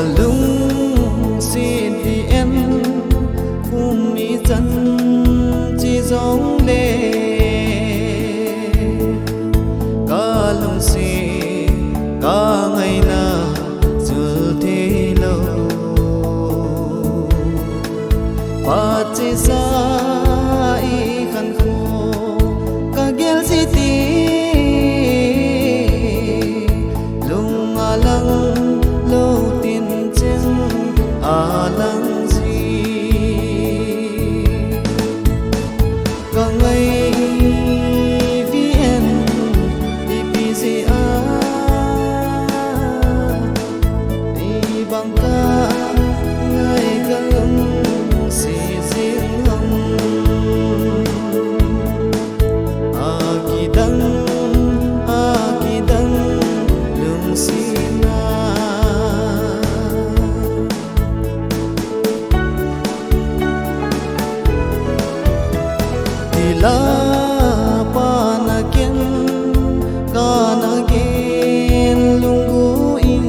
cả lung xin thì em cùng mi chân chỉ giống lệ cả lung xin cả ngày nào chưa thế lâu và chỉ xa ý khăn khô cả ghé gì tí lung à lăng lâu tiền chân à lăng gì cả ngày vì em đi gì đi bằng ca ngày cả lung xì riêng hồng kỳ đắng lung xì na la panakin kanagin lunggu in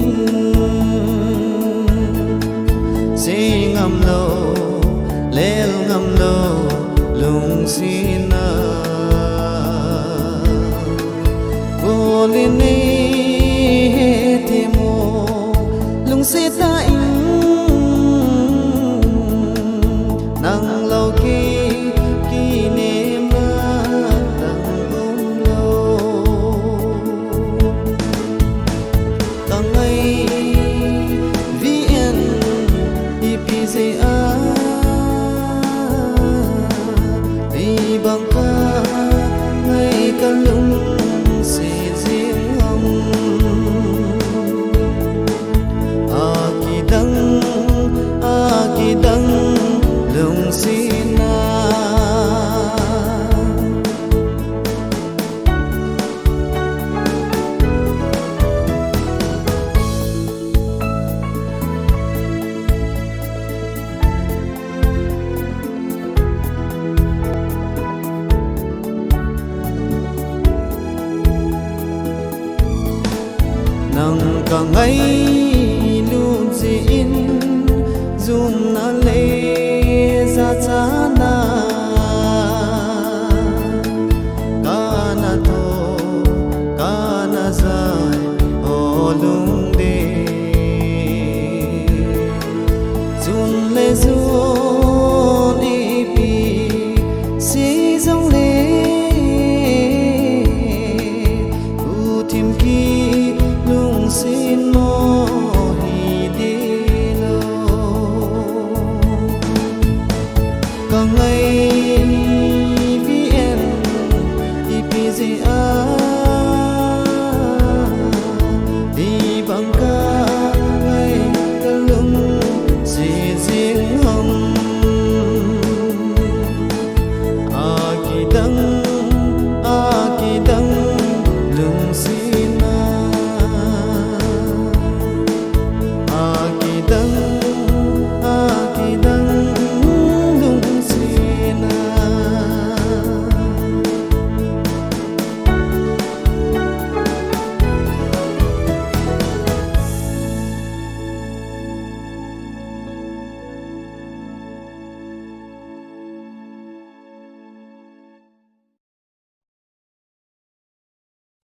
si ngam lo lel ngam lo lung sina golini temo lung sita in nang lo ki đi bằng ca ngày cả lung xì riêng hồng kỳ đắng lung xì na nang cả ngày luôn in zoom na lê ra cha na ca na dài ô lung